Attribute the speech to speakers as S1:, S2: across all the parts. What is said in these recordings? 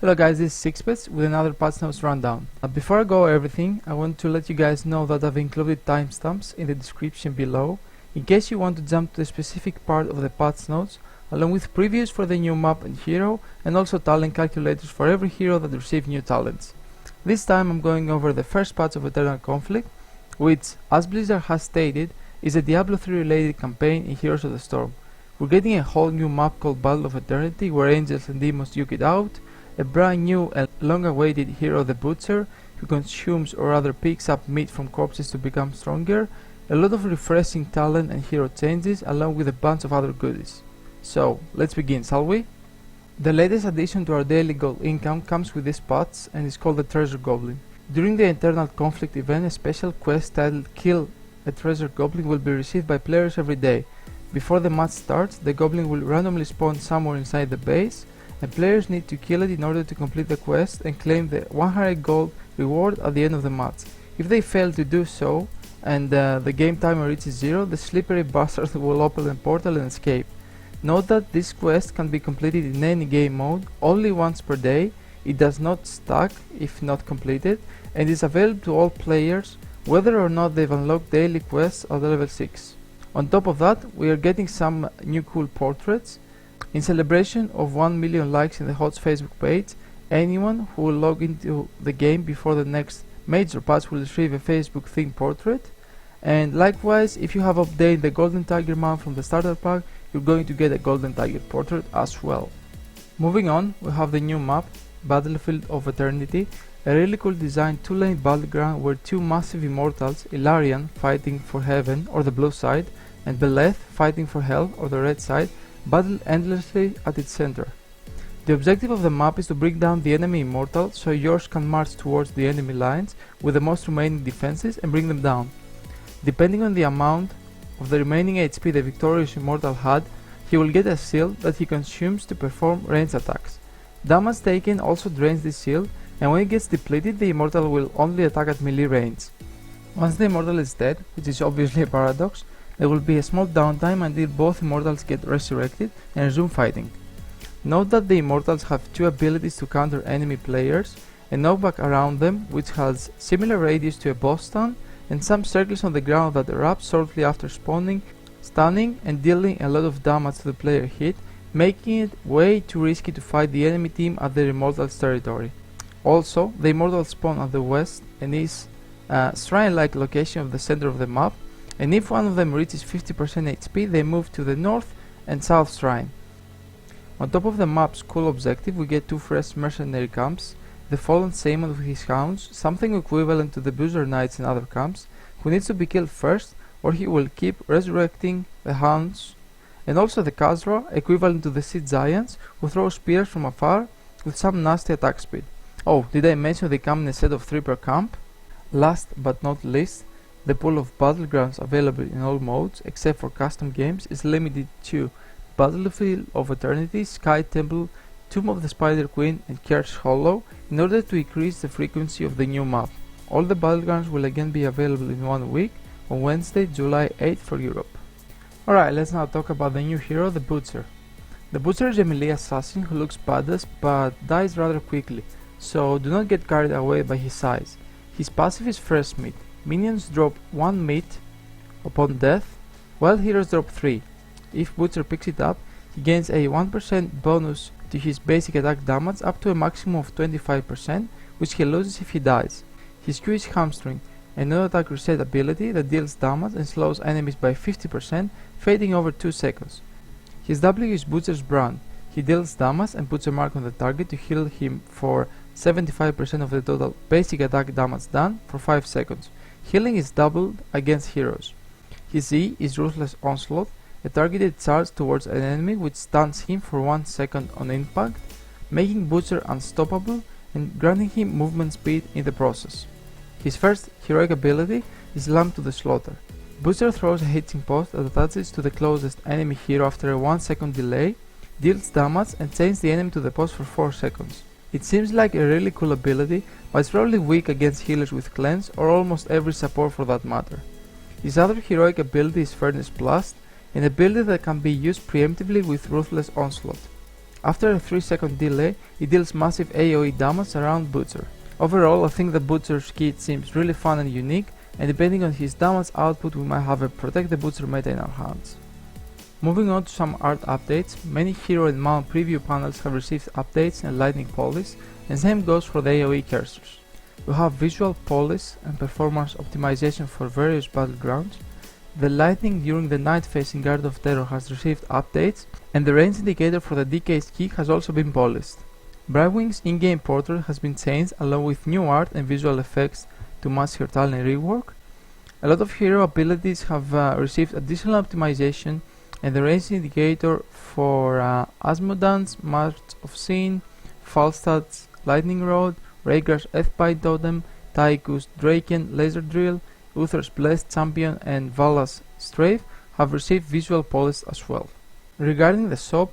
S1: Hello guys, this is Sixpets with another patch notes rundown. Before I go over everything, I want to let you guys know that I've included timestamps in the description below in case you want to jump to a specific part of the patch notes, along with previews for the new map and hero, and also talent calculators for every hero that received new talents. This time I'm going over the first patch of Eternal Conflict, which, as Blizzard has stated, is a Diablo 3 related campaign in Heroes of the Storm. We're getting a whole new map called Battle of Eternity, where angels and demons duke it out, a brand new and long-awaited hero, the Butcher, who consumes or rather picks up meat from corpses to become stronger, a lot of refreshing talent and hero changes, along with a bunch of other goodies. So, let's begin, shall we? The latest addition to our daily gold income comes with this patch and is called the Treasure Goblin. During the Eternal Conflict event, a special quest titled Kill a Treasure Goblin will be received by players every day. Before the match starts, the goblin will randomly spawn somewhere inside the base, and players need to kill it in order to complete the quest and claim the 100 gold reward at the end of the match. If they fail to do so, and the game timer reaches 0, the slippery bastard will open a portal and escape. Note that this quest can be completed in any game mode, only once per day, it does not stack if not completed, and is available to all players whether or not they've unlocked daily quests at level 6. On top of that, we are getting some new cool portraits. In celebration of 1 million likes in the HOTS Facebook page, anyone who will log into the game before the next major patch will receive a Facebook themed portrait. And likewise, if you have updated the Golden Tiger mount from the starter pack, you're going to get a Golden Tiger portrait as well. Moving on, we have the new map, Battlefield of Eternity, a really cool design 2-lane battleground where two massive immortals, Ilarion fighting for heaven or the blue side, and Beleth fighting for hell or the red side, battle endlessly at its center. The objective of the map is to bring down the enemy immortal so yours can march towards the enemy lines with the most remaining defenses and bring them down. Depending on the amount of the remaining HP the victorious immortal had, he will get a shield that he consumes to perform ranged attacks. Damage taken also drains this shield, and when it gets depleted, the immortal will only attack at melee range. Once the immortal is dead, which is obviously a paradox, there will be a small downtime until both immortals get resurrected and resume fighting. Note that the immortals have two abilities to counter enemy players, a knockback around them which has similar radius to a boss stun, and some circles on the ground that erupt shortly after spawning, stunning and dealing a lot of damage to the player hit, making it way too risky to fight the enemy team at their immortal's territory. Also, the immortals spawn at the west and east shrine-like location of the center of the map, and if one of them reaches 50% HP, they move to the north and south shrine. On top of the map's cool objective, we get two fresh mercenary camps, the Fallen Shaman with his hounds, something equivalent to the Boozer Knights in other camps, who needs to be killed first or he will keep resurrecting the hounds, and also the Khazra, equivalent to the Sea Giants, who throw spears from afar with some nasty attack speed. Oh, did I mention they come in a set of 3 per camp? Last but not least, the pool of battlegrounds available in all modes except for custom games is limited to Battlefield of Eternity, Sky Temple, Tomb of the Spider Queen and Cursed Hollow in order to increase the frequency of the new map. All the battlegrounds will again be available in 1 week on Wednesday, July 8th for Europe. Alright, let's now talk about the new hero, the Butcher. The Butcher is a melee assassin who looks badass but dies rather quickly, so do not get carried away by his size. His passive is Fresh Meat. Minions drop 1 meat upon death, while heroes drop 3. If Butcher picks it up, he gains a 1% bonus to his basic attack damage up to a maximum of 25%, which he loses if he dies. His Q is Hamstring, a no-attack reset ability that deals damage and slows enemies by 50%, fading over 2 seconds. His W is Butcher's Brand. He deals damage and puts a mark on the target to heal him for 75% of the total basic attack damage done for 5 seconds. Healing is doubled against heroes. His E is Ruthless Onslaught, a targeted charge towards an enemy which stuns him for 1 second on impact, making Butcher unstoppable and granting him movement speed in the process. His first heroic ability is Lamb to the Slaughter. Butcher throws a hitching post that attaches to the closest enemy hero after a 1 second delay, deals damage and chains the enemy to the post for 4 seconds. It seems like a really cool ability, but it's probably weak against healers with cleanse or almost every support for that matter. His other heroic ability is Furnace Blast, an ability that can be used preemptively with Ruthless Onslaught. After a 3-second delay, it deals massive AoE damage around Butcher. Overall, I think the Butcher's kit seems really fun and unique, and depending on his damage output we might have a Protect the Butcher meta in our hands. Moving on to some art updates, many hero and mount preview panels have received updates and lightning polish, and same goes for the AoE cursors. We have visual polish and performance optimization for various battlegrounds. The lightning during the night phase in Guard of Terror has received updates, and the range indicator for the DK's key has also been polished. Brightwing's in-game portrait has been changed along with new art and visual effects to match her talent rework. A lot of hero abilities have received additional optimization, and the range indicator for Asmodan's March of Sin, Falstad's Lightning Rod, Rehgar's Earthbite Totem, Tycho's Draken Laser Drill, Uther's Blessed Champion and Vala's Strafe have received visual polish as well. Regarding the shop,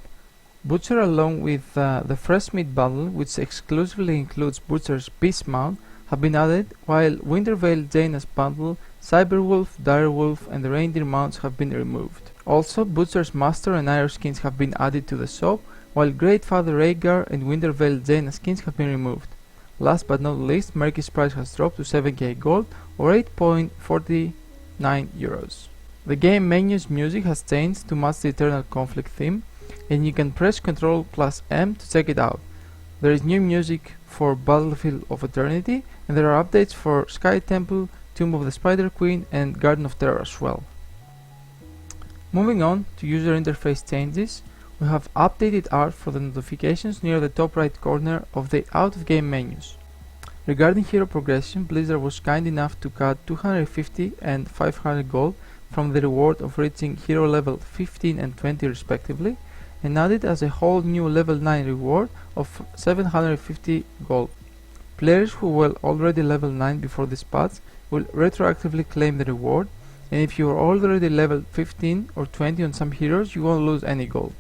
S1: Butcher along with the Fresh Meat bundle, which exclusively includes Butcher's Beast mount, have been added, while Wintervale Jaina's bundle, Cyberwolf, Direwolf and the Reindeer mounts have been removed. Also, Butcher's Master and Iron skins have been added to the shop, while Great Father Rehgar and Wintervale Jaina skins have been removed. Last but not least, Mercy's price has dropped to 7k gold or 8.49 euros. The game menu's music has changed to match the Eternal Conflict theme, and you can press Ctrl plus M to check it out. There is new music for Battlefield of Eternity, and there are updates for Sky Temple, Tomb of the Spider Queen and Garden of Terror as well. Moving on to user interface changes, we have updated art for the notifications near the top right corner of the out-of-game menus. Regarding hero progression, Blizzard was kind enough to cut 250 and 500 gold from the reward of reaching hero level 15 and 20 respectively, and added as a whole new level 9 reward of 750 gold. Players who were already level 9 before this patch will retroactively claim the reward, and if you are already level 15 or 20 on some heroes, you won't lose any gold.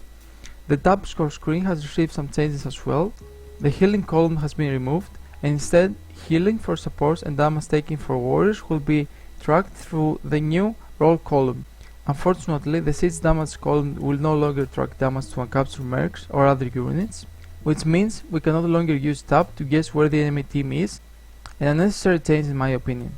S1: The tab score screen has received some changes as well. The healing column has been removed, and instead healing for supports and damage taking for warriors will be tracked through the new roll column. Unfortunately, the siege damage column will no longer track damage to uncaptured mercs or other units, which means we can no longer use tab to guess where the enemy team is, an unnecessary change in my opinion.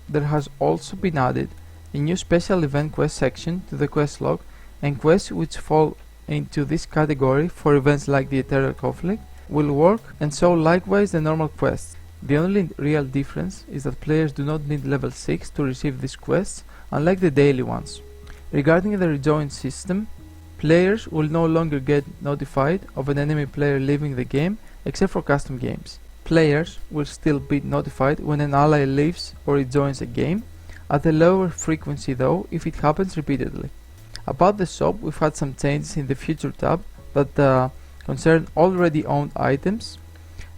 S1: There has also been added a new special event quest section to the quest log, and quests which fall into this category for events like the Eternal Conflict will work, and so likewise the normal quests. The only real difference is that players do not need level 6 to receive these quests, unlike the daily ones. Regarding the rejoin system, players will no longer get notified of an enemy player leaving the game except for custom games. Players will still be notified when an ally leaves or rejoins a game, at a lower frequency though if it happens repeatedly. About the shop, we've had some changes in the future tab that concern already owned items.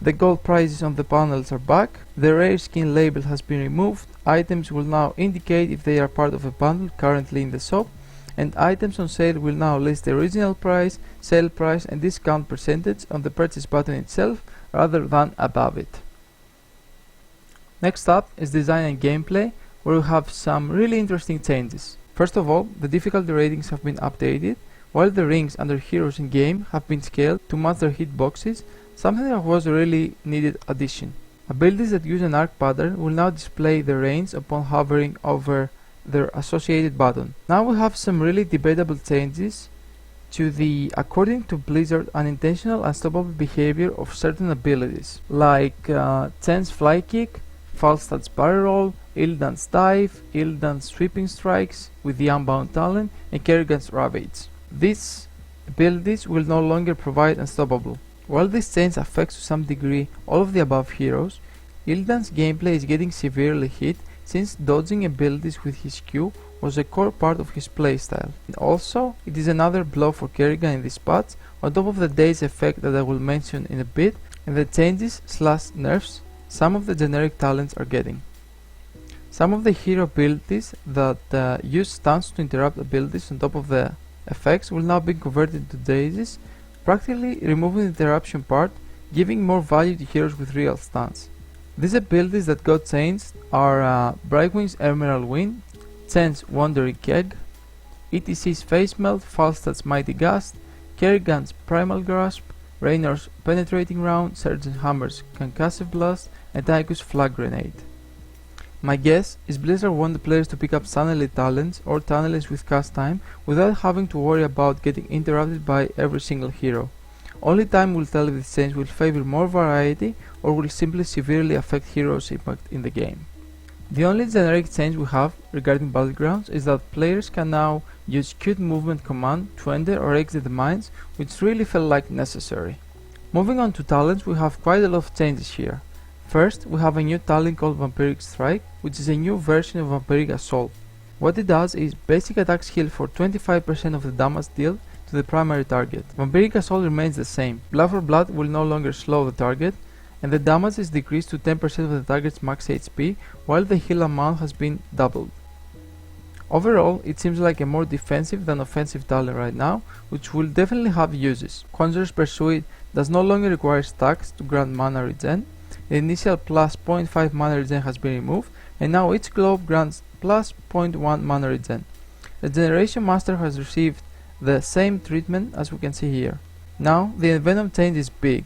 S1: The gold prices on the panels are back, the rare skin label has been removed, items will now indicate if they are part of a bundle currently in the shop, and items on sale will now list the original price, sale price and discount percentage on the purchase button itself rather than above it. Next up is design and gameplay, where we have some really interesting changes. First of all, the difficulty ratings have been updated, while the rings under heroes in game have been scaled to match their hitboxes, something that was a really needed addition. Abilities that use an arc pattern will now display the range upon hovering over their associated button. Now we have some really debatable changes to the, according to Blizzard, unintentional unstoppable behavior of certain abilities, like Chen's Fly Kick, Falstad's Barrel Roll, Illidan's Dive, Illidan's Sweeping Strikes with the Unbound talent, and Kerrigan's Ravage. These abilities will no longer provide unstoppable. While this change affects to some degree all of the above heroes, Illidan's gameplay is getting severely hit since dodging abilities with his Q was a core part of his playstyle. And also, it is another blow for Kerrigan in this patch, on top of the daze effect that I will mention in a bit, and the changes / nerfs some of the generic talents are getting. Some of the hero abilities that use stuns to interrupt abilities on top of the effects will now be converted into dazes, practically removing the interruption part, giving more value to heroes with real stuns. These abilities that got changed are Brightwing's Emerald Wind, Chen's Wandering Keg, ETC's Face Melt, Falstad's Mighty Gust, Kerrigan's Primal Grasp, Raynor's Penetrating Round, Sergeant Hammer's Concussive Blast, and Tycho's Flag Grenade. My guess is Blizzard want the players to pick up Tunnelly talents or Tunnellies with cast time without having to worry about getting interrupted by every single hero. Only time will tell if this change will favor more variety or will simply severely affect heroes' impact in the game. The only generic change we have regarding Battlegrounds is that players can now use Qt movement command to enter or exit the mines, which really felt like necessary. Moving on to talents, we have quite a lot of changes here. First, we have a new talent called Vampiric Strike, which is a new version of Vampiric Assault. What it does is basic attacks heal for 25% of the damage dealt to the primary target. Vampiric Assault remains the same. Blood for Blood will no longer slow the target, and the damage is decreased to 10% of the target's max HP, while the heal amount has been doubled. Overall, it seems like a more defensive than offensive talent right now, which will definitely have uses. Conjurer's Pursuit does no longer require stacks to grant mana regen. The initial plus 0.5 mana regen has been removed, and now each globe grants plus 0.1 mana regen. The Generation Master has received the same treatment as we can see here. Now, the Envenom change is big.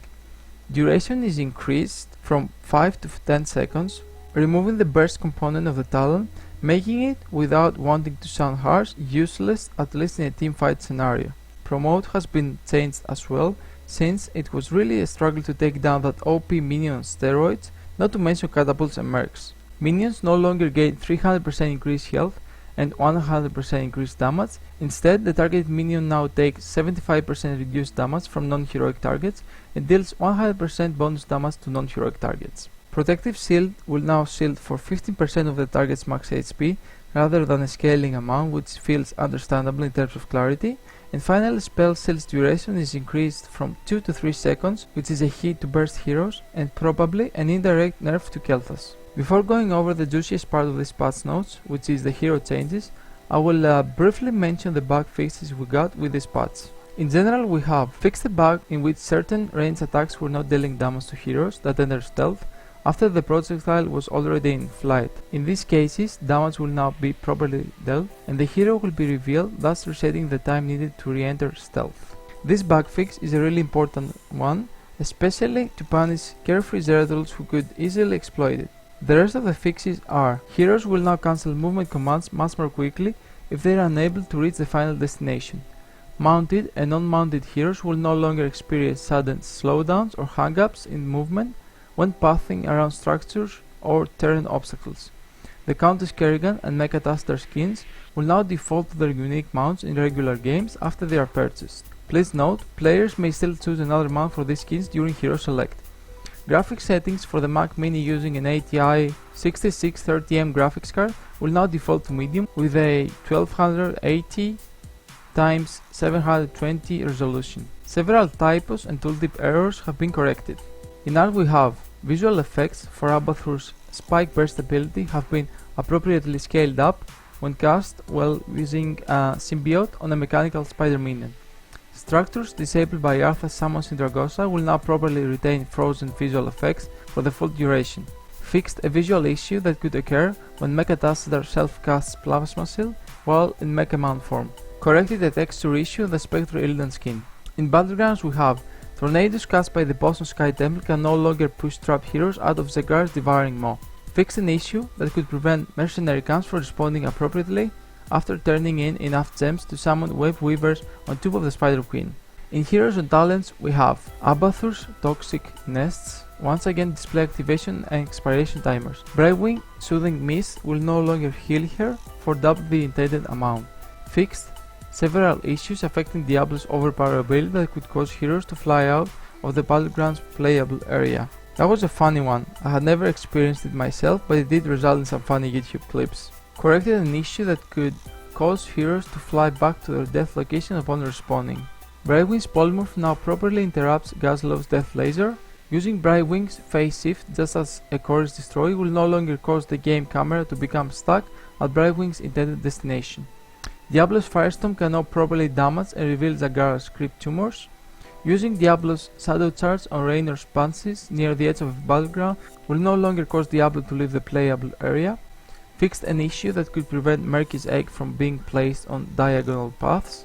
S1: Duration is increased from 5 to 10 seconds, removing the burst component of the talent, making it, without wanting to sound harsh, useless at least in a teamfight scenario. Promote has been changed as well, since it was really a struggle to take down that OP minion on steroids, not to mention catapults and mercs. Minions no longer gain 300% increased health and 100% increased damage. Instead, the targeted minion now takes 75% reduced damage from non-heroic targets and deals 100% bonus damage to non-heroic targets. Protective Shield will now shield for 15% of the target's max HP rather than a scaling amount, which feels understandable in terms of clarity. And finally, Spell Shield's duration is increased from 2 to 3 seconds, which is a hit to burst heroes and probably an indirect nerf to Kel'Thas. Before going over the juiciest part of this patch notes, which is the hero changes, I will briefly mention the bug fixes we got with this patch. In general, we have fixed the bug in which certain ranged attacks were not dealing damage to heroes that enter stealth after the projectile was already in flight. In these cases, damage will now be properly dealt and the hero will be revealed, thus resetting the time needed to re-enter stealth. This bug fix is a really important one, especially to punish carefree Zeraduls who could easily exploit it. The rest of the fixes are: heroes will now cancel movement commands much more quickly if they are unable to reach the final destination. Mounted and non-mounted heroes will no longer experience sudden slowdowns or hang-ups in movement when pathing around structures or terrain obstacles. The Countess Kerrigan and Mecha Taster skins will now default to their unique mounts in regular games after they are purchased. Please note, players may still choose another mount for these skins during Hero Select. Graphics settings for the Mac Mini using an ATI 6630M graphics card will now default to medium with a 1280 x 720 resolution. Several typos and tooltip errors have been corrected. In art we have visual effects for Abathur's spike burst ability have been appropriately scaled up when cast while using a symbiote on a mechanical spider minion. Structures disabled by Artha's summons in Dragosa will now properly retain frozen visual effects for the full duration. Fixed a visual issue that could occur when Mecha Taster self-casts Plasma Shield while in Mecha Mount form. Corrected a texture issue in the Spectre Illidan skin. In Battlegrounds we have tornadoes cast by the Boston Sky Temple can no longer push trap heroes out of Zagara's Devouring Maw. Fixed an issue that could prevent mercenary camps from responding appropriately after turning in enough gems to summon web weavers on top of the Spider Queen. In Heroes and Talents we have Abathur's Toxic Nests once again display activation and expiration timers. Brightwing Soothing Mist will no longer heal her for double the intended amount. Fixed several issues affecting Diablo's overpower ability that could cause heroes to fly out of the Battlegrounds playable area. That was a funny one. I had never experienced it myself, but it did result in some funny YouTube clips. Corrected an issue that could cause heroes to fly back to their death location upon respawning. Brightwing's Polymorph now properly interrupts Gazlow's death laser. Using Brightwing's phase shift just as a core is destroyed will no longer cause the game camera to become stuck at Brightwing's intended destination. Diablo's Firestorm can now properly damage and reveal Zagara's Crypt Tumors. Using Diablo's Shadow Charge on Raynor's Punches near the edge of a battleground will no longer cause Diablo to leave the playable area. Fixed an issue that could prevent Murky's Egg from being placed on diagonal paths.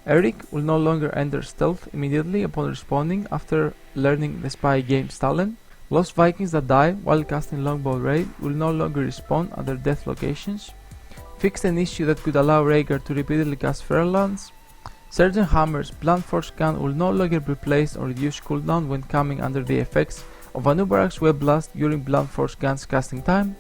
S1: Eric will no longer enter stealth immediately upon respawning after learning the Spy Games talent. Lost Vikings that die while casting Longbow Raid will no longer respawn at their death locations. Fixed an issue that could allow Rehgar to repeatedly cast Fairlands. Sergeant Hammer's Blunt Force gun will no longer be placed on reduced cooldown when coming under the effects of Anubarak's Web Blast during Blunt Force gun's casting time.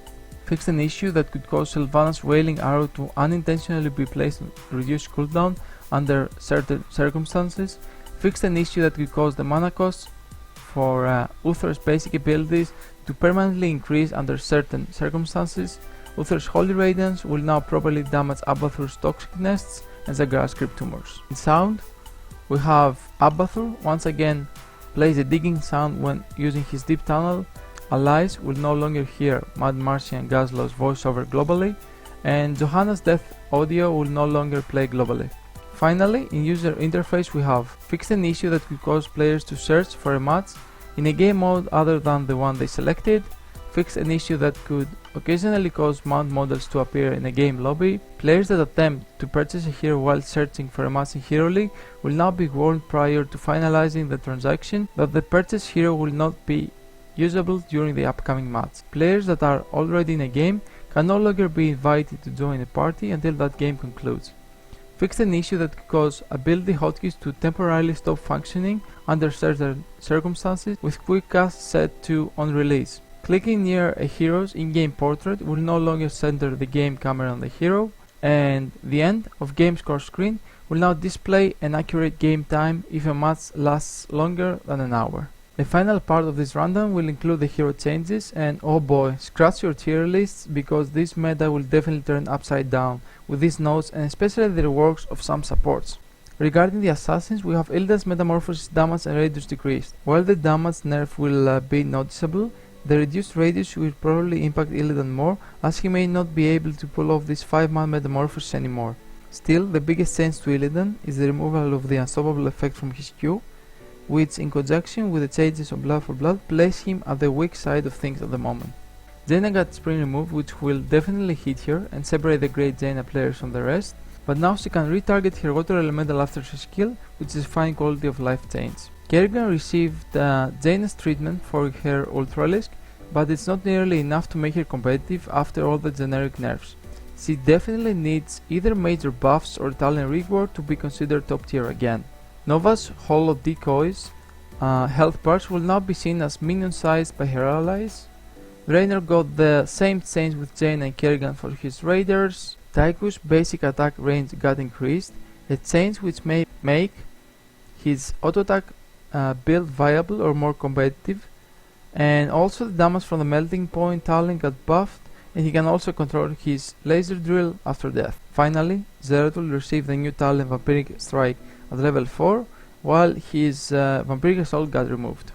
S1: Fixed an issue that could cause Sylvanas' Wailing Arrow to unintentionally be placed on reduced cooldown under certain circumstances. Fixed an issue that could cause the mana cost for Uther's basic abilities to permanently increase under certain circumstances. Uther's Holy Radiance will now properly damage Abathur's Toxic Nests and Zagara's Crypt Tumors. In sound, we have Abathur once again plays a digging sound when using his deep tunnel. Allies will no longer hear Mad Martian Gazlow's voiceover globally, and Johanna's death audio will no longer play globally. Finally, in user interface we have fixed an issue that could cause players to search for a match in a game mode other than the one they selected. Fixed an issue that could occasionally cause mount models to appear in a game lobby. Players that attempt to purchase a hero while searching for a match in Hero League will now be warned prior to finalizing the transaction that the purchased hero will not be usable during the upcoming match. Players that are already in a game can no longer be invited to join a party until that game concludes. Fixed an issue that could cause ability hotkeys to temporarily stop functioning under certain circumstances with quick cast set to on release. Clicking near a hero's in-game portrait will no longer center the game camera on the hero, and the end of game score screen will now display an accurate game time if a match lasts longer than an hour. The final part of this rundown will include the hero changes, and oh boy, scratch your tier lists because this meta will definitely turn upside down with these notes and especially the reworks of some supports. Regarding the assassins, we have Illidan's metamorphosis damage and radius decreased. While the damage nerf will be noticeable, the reduced radius will probably impact Illidan more, as he may not be able to pull off this 5-man metamorphosis anymore. Still, the biggest change to Illidan is the removal of the unstoppable effect from his Q, which in conjunction with the changes of Blood for Blood place him at the weak side of things at the moment. Jaina got Spring removed, which will definitely hit her and separate the great Jaina players from the rest, but now she can retarget her water elemental after she skill, which is a fine quality of life change. Kerrigan received Jaina's treatment for her Ultralisk, but it's not nearly enough to make her competitive after all the generic nerfs. She definitely needs either major buffs or talent reward to be considered top tier again. Nova's Hollow Decoys health bars will now be seen as minion sized by her allies. Raynor got the same change with Jaina and Kerrigan for his raiders. Tycho's basic attack range got increased, a change which may make his auto attack build viable or more competitive, and also the damage from the melting point talent got buffed, and he can also control his laser drill after death. Finally, Zeratul received the new talent Vampiric Strike at level 4, while his Vampiric Assault got removed.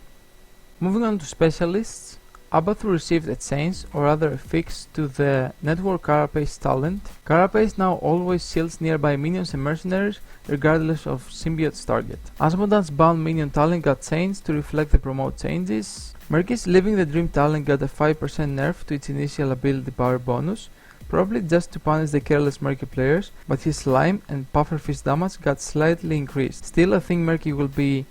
S1: Moving on to specialists, Abathur received a change, or rather a fix, to the Network Carapace talent. Carapace now always shields nearby minions and mercenaries, regardless of symbiote's target. Asmodan's Bound Minion talent got changed to reflect the promote changes. Murky's Living the Dream talent got a 5% nerf to its initial ability power bonus, probably just to punish the careless Murky players, but his slime and pufferfish damage got slightly increased. Still, I think Murky will be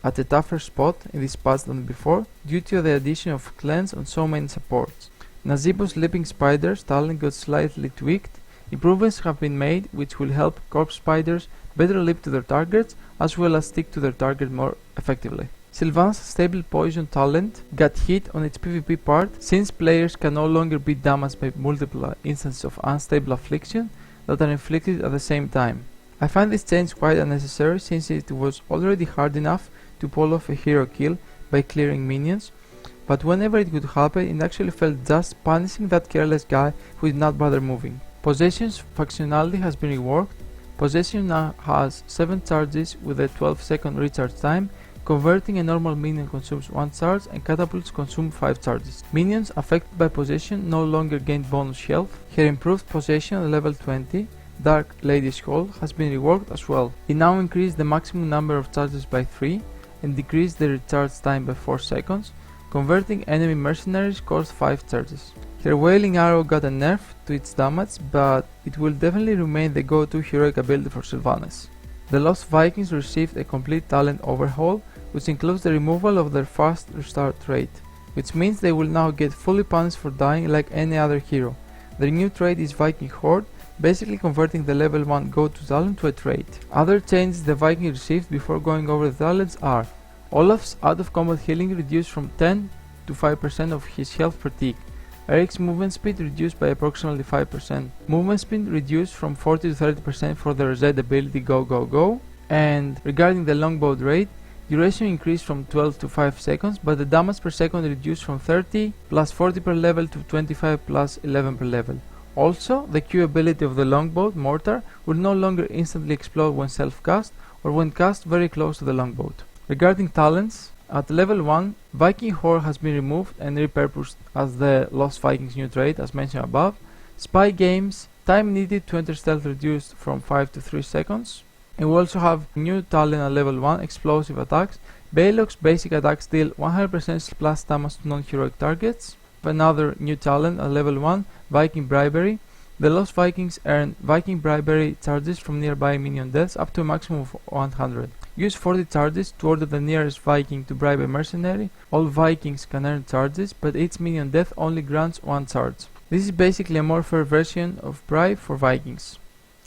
S1: at a tougher spot in this patch than before, due to the addition of cleanse on so many supports. Nazeebo's Leaping Spiders talent got slightly tweaked. Improvements have been made which will help corpse spiders better leap to their targets, as well as stick to their target more effectively. Sylvan's Stable Poison talent got hit on its PvP part, since players can no longer be damaged by multiple instances of Unstable Affliction that are inflicted at the same time. I find this change quite unnecessary, since it was already hard enough to pull off a hero kill by clearing minions, but whenever it could happen, it actually felt just punishing that careless guy who did not bother moving. Possession's functionality has been reworked. Possession now has 7 charges with a 12-second recharge time, converting a normal minion consumes 1 charge and catapults consume 5 charges. Minions affected by possession no longer gain bonus health. Her improved possession at level 20, Dark Lady's Hall, has been reworked as well. It now increased the maximum number of charges by 3 and decreased the recharge time by 4 seconds, converting enemy mercenaries cost 5 charges. Her Wailing Arrow got a nerf to its damage, but it will definitely remain the go-to heroic ability for Sylvanas. The Lost Vikings received a complete talent overhaul, which includes the removal of their fast restart rate, which means they will now get fully punished for dying like any other hero. Their new trait is Viking Horde, basically converting the level 1 go-to talent to a trait. Other changes the Viking received before going over the talents are: Olaf's out of combat healing reduced from 10 to 5% of his health per tick. Eric's movement speed reduced by approximately 5%. Movement speed reduced from 40 to 30% for the Reset ability Go Go Go. And regarding the longbow rate, duration increased from 12 to 5 seconds, but the damage per second reduced from 30 plus 40 per level to 25 plus 11 per level. Also, the Q ability of the longbow mortar will no longer instantly explode when self-cast or when cast very close to the longbow. Regarding talents, at level 1, Viking Horde has been removed and repurposed as the Lost Vikings new trait as mentioned above. Spy Games, time needed to enter stealth reduced from 5 to 3 seconds. And we also have new talent at level 1, Explosive Attacks. Balog's basic attacks deal 100% splash damage to non-heroic targets. Another new talent at level 1, Viking Bribery. The Lost Vikings earn Viking Bribery charges from nearby minion deaths up to a maximum of 100. Use 40 charges to order the nearest Viking to bribe a mercenary. All Vikings can earn charges, but each minion death only grants 1 charge. This is basically a more fair version of bribe for Vikings.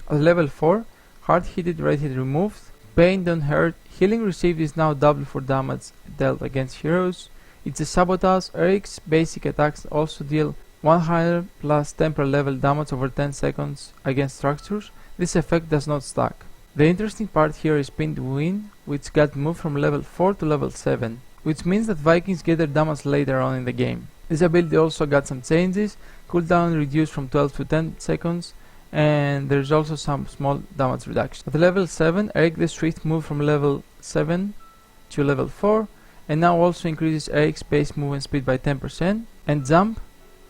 S1: At level 4, hard-hitted red hit removed. Pain don't hurt. Healing received is now double for damage dealt against heroes. It's a sabotage. Eric's basic attacks also deal 100 plus 10 per level damage over 10 seconds against structures. This effect does not stack. The interesting part here is Pin to Win, which got moved from level 4 to level 7, which means that Vikings get their damage later on in the game. This ability also got some changes, cooldown reduced from 12 to 10 seconds, and there is also some small damage reduction. At level 7, Eric the Swift moved from level 7 to level 4, and now also increases Eric's base movement speed by 10%, and Jump,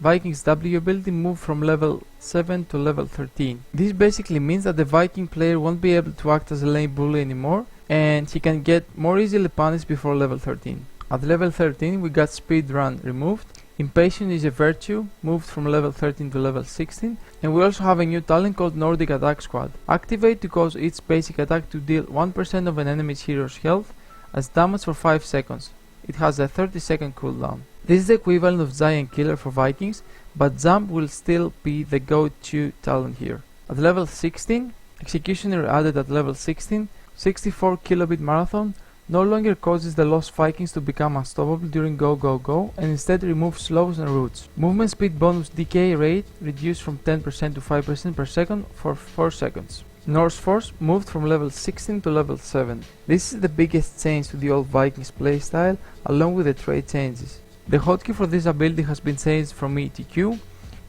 S1: Viking's W ability, moved from level 7 to level 13. This basically means that the Viking player won't be able to act as a lane bully anymore, and he can get more easily punished before level 13. At level 13 we got Speed Run removed. Impatient is a virtue, moved from level 13 to level 16, and we also have a new talent called Nordic Attack Squad. Activate to cause each basic attack to deal 1% of an enemy's hero's health as damage for 5 seconds. It has a 30-second cooldown. This is the equivalent of Giant Killer for Vikings, but Jump will still be the go-to talent here. At level 16, Executioner added at level 16, 64 kilobit marathon no longer causes the Lost Vikings to become unstoppable during Go Go Go, and instead removes slows and roots. Movement speed bonus decay rate reduced from 10% to 5% per second for 4 seconds. Norse Force moved from level 16 to level 7. This is the biggest change to the old Vikings playstyle, along with the trait changes. The hotkey for this ability has been changed from E to Q,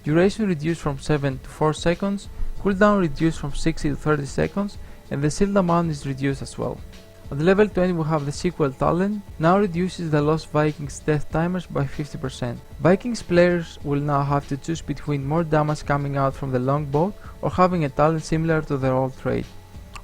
S1: duration reduced from 7 to 4 seconds, cooldown reduced from 60 to 30 seconds, and the shield amount is reduced as well. At level 20 we have the sequel talent, now reduces the Lost Vikings death timers by 50%. Vikings players will now have to choose between more damage coming out from the longbow or having a talent similar to their old trait.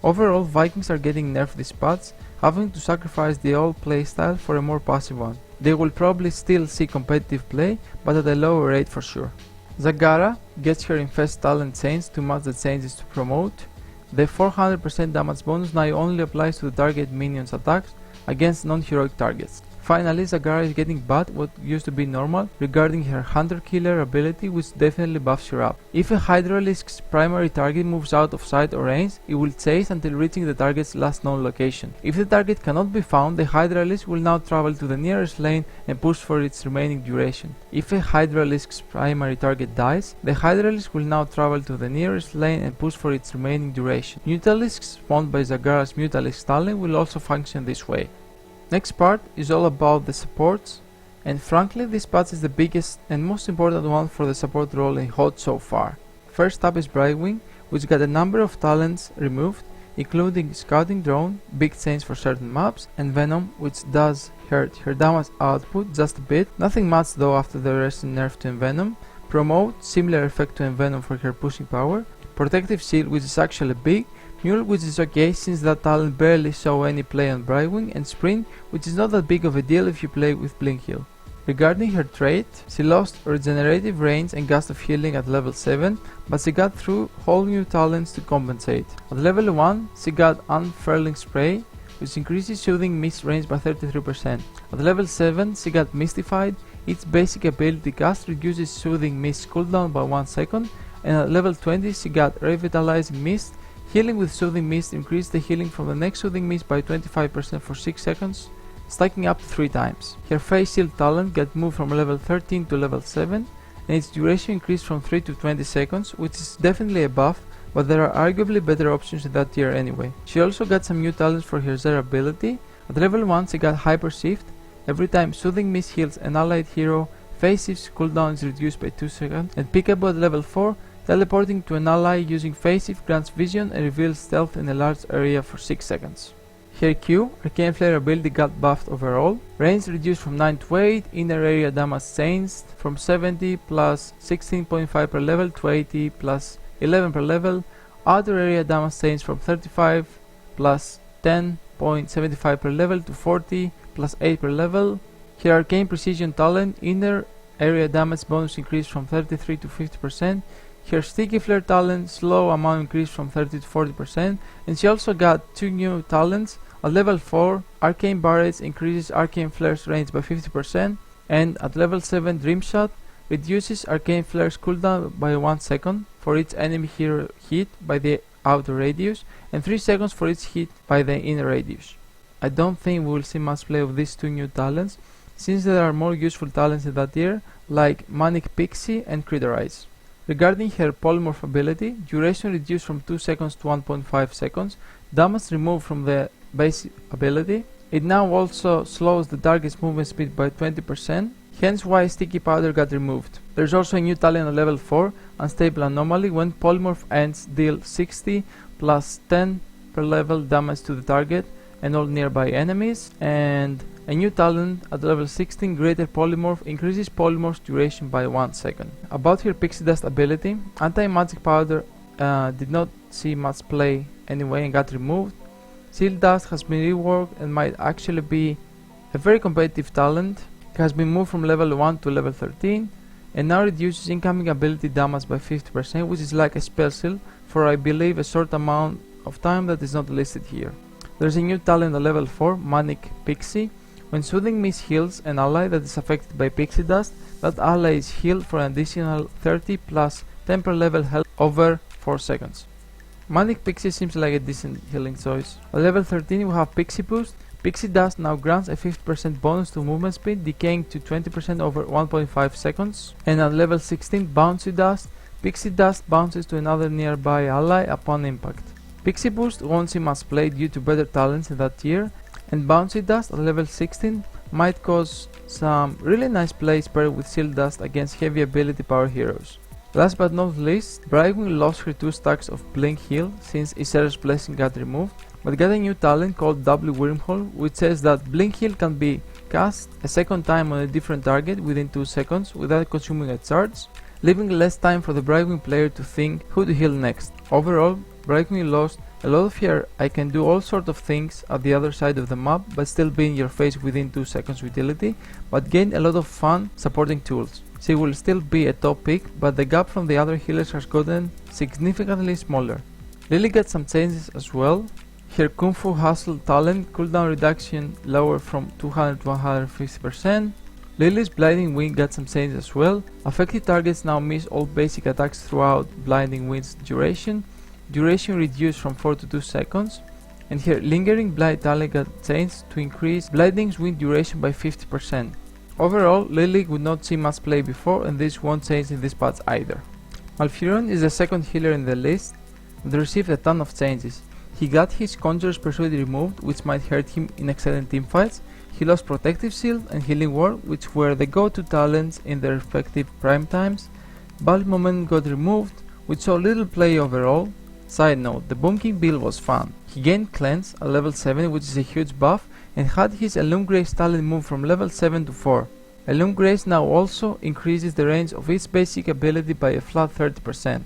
S1: Overall, Vikings are getting nerfed this patch, having to sacrifice the old playstyle for a more passive one. They will probably still see competitive play, but at a lower rate for sure. Zagara gets her Infest talent changed to match the changes to promote. The 400% damage bonus now only applies to the target minion's attacks against non-heroic targets. Finally, Zagara is getting bad what used to be normal regarding her Hunter Killer ability, which definitely buffs her up. If a Hydralisk's primary target moves out of sight or range, it will chase until reaching the target's last known location. If the target cannot be found, the Hydralisk will now travel to the nearest lane and push for its remaining duration. If a Hydralisk's primary target dies, the Hydralisk will now travel to the nearest lane and push for its remaining duration. Mutalisks spawned by Zagara's Mutalisk talent will also function this way. Next part is all about the supports, and frankly this patch is the biggest and most important one for the support role in HOT so far. First up is Brightwing, which got a number of talents removed, including Scouting Drone, big change for certain maps, and Venom, which does hurt her damage output just a bit, nothing much though after the recent nerf to Envenom. Promote, similar effect to Envenom for her pushing power. Protective Shield, which is actually big. Mule, which is okay since that talent barely saw any play on Brightwing, and Sprint, which is not that big of a deal if you play with Blink Heal. Regarding her trait, she lost regenerative range and gust of healing at level 7, but she got through whole new talents to compensate. At level 1, she got Unfurling Spray, which increases Soothing Mist range by 33%. At level 7, she got Mystified, its basic ability cast reduces Soothing Mist cooldown by 1 second, and at level 20 she got Revitalizing Mist, healing with Soothing Mist increased the healing from the next Soothing Mist by 25% for 6 seconds, stacking up 3 times. Her Face Shield talent got moved from level 13 to level 7, and its duration increased from 3 to 20 seconds, which is definitely a buff, but there are arguably better options in that tier anyway. She also got some new talents for her Zera ability. At level 1 she got Hyper Shift. Every time Soothing Mist heals an allied hero, Face Shift's cooldown is reduced by 2 seconds, and pickable at level 4, teleporting to an ally using Face Shift grants vision and reveals stealth in a large area for 6 seconds. Her Q, Arcane Flare ability got buffed overall, range reduced from 9 to 8, inner area damage changed from 70 plus 16.5 per level to 80 plus 11 per level, outer area damage changed from 35 plus 10.75 per level to 40 plus 8 per level. Her Arcane Precision talent, inner area damage bonus increased from 33 to 50%. Her Sticky Flare talent, slow amount increased from 30 to 40%, and she also got 2 new talents. At level 4, Arcane Barrage increases Arcane Flare's range by 50%, and at level 7, Dream Shot reduces Arcane Flare's cooldown by 1 second for each enemy hero hit by the outer radius, and 3 seconds for each hit by the inner radius. I don't think we will see much play of these 2 new talents, since there are more useful talents in that tier, like Manic Pixie and Criterize. Regarding her Polymorph ability, duration reduced from 2 seconds to 1.5 seconds, damage removed from the base ability. It now also slows the target's movement speed by 20%, hence why Sticky Powder got removed. There's also a new talent at level 4, Unstable Anomaly. When Polymorph ends, deal 60 plus 10 per level damage to the target and all nearby enemies, and a new talent at level 16, Greater Polymorph, increases Polymorph's duration by 1 second. About her Pixie Dust ability, Anti-Magic Powder did not see much play anyway and got removed. Shield Dust has been reworked and might actually be a very competitive talent. It has been moved from level 1 to level 13 and now reduces incoming ability damage by 50%, which is like a spell shield for I believe a short amount of time that is not listed here. There's a new talent at level 4, Manic Pixie. When Soothing Mist heals an ally that is affected by Pixie Dust, that ally is healed for an additional 30 plus 10 per level health over 4 seconds. Manic Pixie seems like a decent healing choice. At level 13 we have Pixie Boost. Pixie Dust now grants a 50% bonus to movement speed, decaying to 20% over 1.5 seconds. And at level 16, Bouncy Dust. Pixie Dust bounces to another nearby ally upon impact. Pixie Boost won't see much play due to better talents in that tier, and Bouncy Dust at level 16 might cause some really nice plays paired with Shield Dust against heavy ability power heroes. Last but not least, Brightwing lost her 2 stacks of Blink Heal since Isera's Blessing got removed, but got a new talent called W Wormhole, which says that Blink Heal can be cast a second time on a different target within 2 seconds without consuming a charge, leaving less time for the Brightwing player to think who to heal next. Overall, Brightwing lost a lot of her I can do all sort of things at the other side of the map but still be in your face within 2 seconds utility, but gained a lot of fun supporting tools. She will still be a top pick, but the gap from the other healers has gotten significantly smaller. Lily got some changes as well. Her Kung Fu Hustle talent cooldown reduction lowered from 200 to 150%. Lily's Blinding Wind got some changes as well. Affected targets now miss all basic attacks throughout Blinding Wind's duration. Duration reduced from 4 to 2 seconds. And her Lingering Blight talent got changed to increase Blinding's Wind duration by 50%. Overall, Lily would not see much play before, and this won't change in this patch either. Malfurion is the second healer in the list and received a ton of changes. He got his Conjurer's Pursuit removed, which might hurt him in excellent teamfights. He lost Protective Shield and Healing Ward, which were the go-to talents in their respective prime times. Bulk Momentum got removed, which saw little play overall. Side note, the Boom King build was fun. He gained Cleanse at level 7, which is a huge buff, and had his Illumingrace talent move from level 7 to 4. Illumingrace now also increases the range of its basic ability by a flat 30%.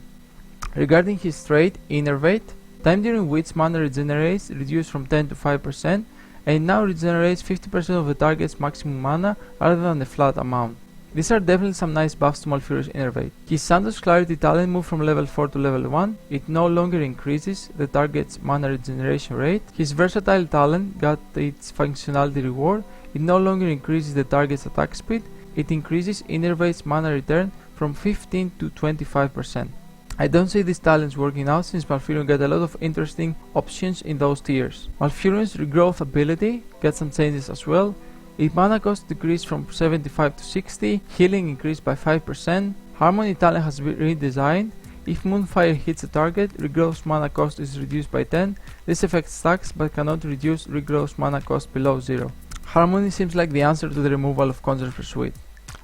S1: Regarding his trait, Innervate, time during which mana regenerates reduced from 10 to 5%, and it now regenerates 50% of the target's maximum mana rather than a flat amount. These are definitely some nice buffs to Malfurion's Innervate. His Santos Clarity talent moved from level 4 to level 1. It no longer increases the target's mana regeneration rate. His Versatile talent got its functionality reward. It no longer increases the target's attack speed. It increases Innervate's mana return from 15 to 25%. I don't see these talents working out since Malfurion got a lot of interesting options in those tiers. Malfurion's Regrowth ability got some changes as well. Its mana cost decreased from 75 to 60, healing increased by 5%, Harmony talent has been redesigned. If Moonfire hits a target, Regrowth's mana cost is reduced by 10. This effect stacks but cannot reduce Regrowth's mana cost below 0. Harmony seems like the answer to the removal of Conjure's Pursuit.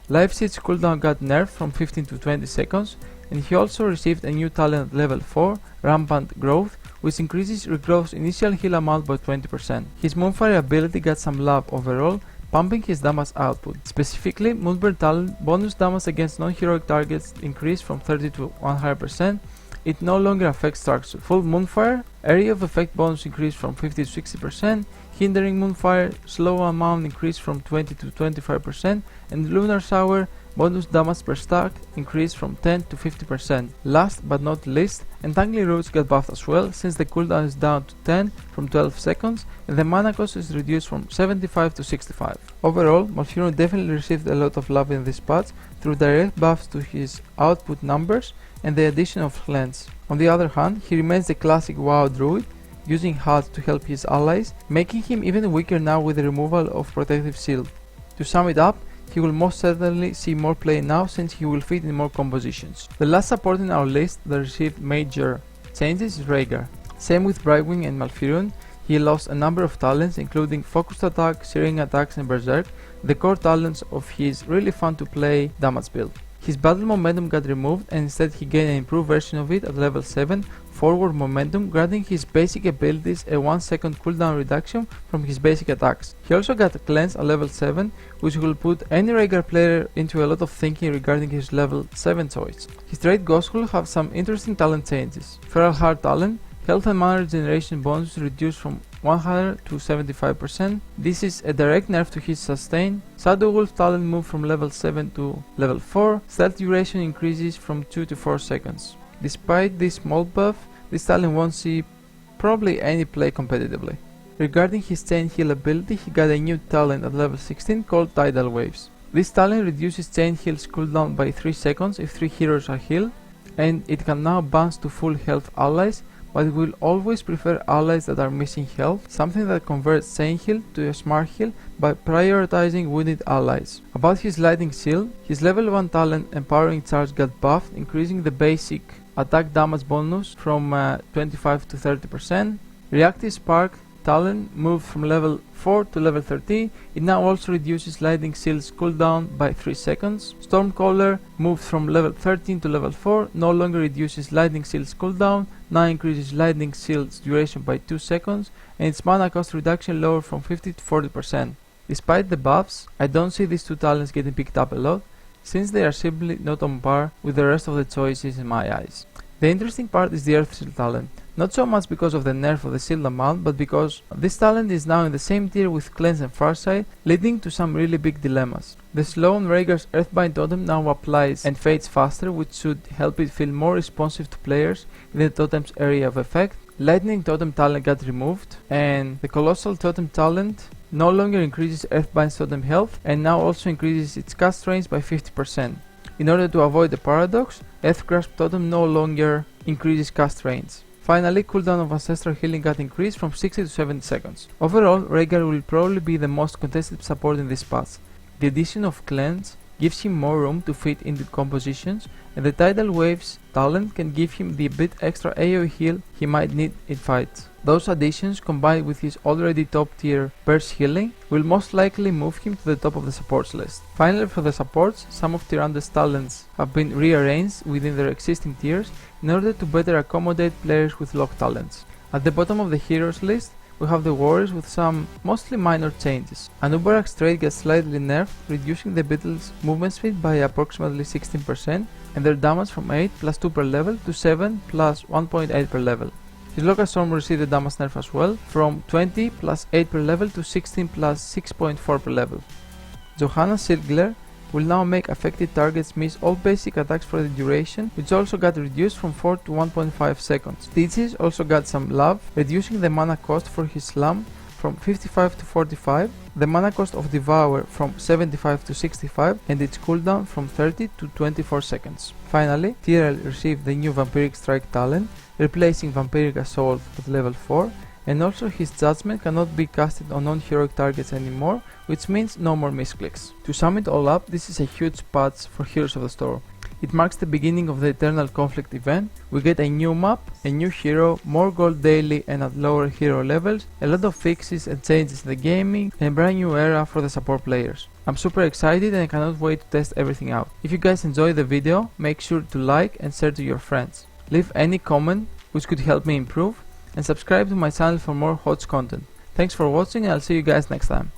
S1: Life Seed's cooldown got nerfed from 15 to 20 seconds, and he also received a new talent at level 4, Rampant Growth, which increases Regrowth's initial heal amount by 20%. His Moonfire ability got some love overall, pumping his damage output. Specifically, Moonburn talent bonus damage against non-heroic targets increased from 30 to 100%. It no longer affects targets. Full Moonfire area of effect bonus increased from 50 to 60%, hindering Moonfire slow amount increased from 20 to 25%, and Lunar Shower bonus damage per stack increased from 10 to 50%. Last but not least, Entangling Roots got buffed as well, since the cooldown is down to 10 from 12 seconds and the mana cost is reduced from 75 to 65. Overall, Malfurion definitely received a lot of love in this patch through direct buffs to his output numbers and the addition of cleanse. On the other hand, he remains the classic WoW druid, using HUD to help his allies, making him even weaker now with the removal of Protective Shield. To sum it up, he will most certainly see more play now since he will fit in more compositions. The last support in our list that received major changes is Rehgar. Same with Brightwing and Malfurion, he lost a number of talents including Focused Attack, Searing Attacks and Berserk, the core talents of his really fun to play damage build. His battle momentum got removed and instead he gained an improved version of it at level 7, Forward Momentum, granting his basic abilities a 1 second cooldown reduction from his basic attacks. He also got a Cleanse at level 7, which will put any Rehgar player into a lot of thinking regarding his level 7 choice. His trade Ghost will have some interesting talent changes. Feral Heart talent, health and mana regeneration bonus reduced from 100 to 75%. This is a direct nerf to his sustain. Shadow Wolf talent moved from level 7 to level 4. Stealth duration increases from 2 to 4 seconds. Despite this small buff, this talent won't see probably any play competitively. Regarding his chain heal ability, he got a new talent at level 16 called Tidal Waves. This talent reduces chain heal's cooldown by 3 seconds if 3 heroes are healed, and it can now bounce to full health allies, but it will always prefer allies that are missing health, something that converts chain heal to a smart heal by prioritizing wounded allies. About his Lightning Shield, his level 1 talent Empowering Charge got buffed, increasing the basic attack damage bonus from 25 to 30%. Reactive Spark talent moved from level 4 to level 13. It now also reduces Lightning Shield's cooldown by 3 seconds. Stormcaller moved from level 13 to level 4, no longer reduces Lightning Shield's cooldown, now increases Lightning Shield's duration by 2 seconds, and its mana cost reduction lowered from 50 to 40%. Despite the buffs, I don't see these two talents getting picked up a lot, since they are simply not on par with the rest of the choices in my eyes. The interesting part is the Earth Shield talent, not so much because of the nerf of the shield amount, but because this talent is now in the same tier with Cleanse and Farsight, leading to some really big dilemmas. The slow on Rehgar's Earthbind totem now applies and fades faster, which should help it feel more responsive to players in the totem's area of effect. Lightning totem talent got removed, and the Colossal totem talent no longer increases Earthbind's totem health and now also increases its cast range by 50%. In order to avoid the paradox, Earthgrasp totem no longer increases cast range. Finally, cooldown of Ancestral Healing got increased from 60 to 70 seconds. Overall, Rehgar will probably be the most contested support in this patch. The addition of Cleanse gives him more room to fit into compositions, and the Tidal Waves talent can give him the bit extra AoE heal he might need in fights. Those additions, combined with his already top tier burst healing, will most likely move him to the top of the supports list. Finally, for the supports, some of Tyrande's talents have been rearranged within their existing tiers in order to better accommodate players with locked talents. At the bottom of the heroes list, we have the warriors with some mostly minor changes. Anubarak's trait gets slightly nerfed, reducing the Beetle's movement speed by approximately 16% and their damage from 8 plus 2 per level to 7 plus 1.8 per level. His local storm will receive the damage nerf as well, from 20 plus 8 per level to 16 plus 6.4 per level. Johanna's Circler will now make affected targets miss all basic attacks for the duration, which also got reduced from 4 to 1.5 seconds. Stitches also got some love, reducing the mana cost for his Slam from 55 to 45, the mana cost of Devour from 75 to 65, and its cooldown from 30 to 24 seconds. Finally, Tyrell received the new Vampiric Strike talent, replacing Vampiric Assault at level 4, and also his Judgment cannot be casted on non-heroic targets anymore, which means no more misclicks. To sum it all up, this is a huge patch for Heroes of the Storm. It marks the beginning of the Eternal Conflict event. We get a new map, a new hero, more gold daily and at lower hero levels, a lot of fixes and changes in the gaming, and a brand new era for the support players. I'm super excited and I cannot wait to test everything out. If you guys enjoyed the video, make sure to like and share to your friends. Leave any comment which could help me improve, and subscribe to my channel for more HOTS content. Thanks for watching and I'll see you guys next time.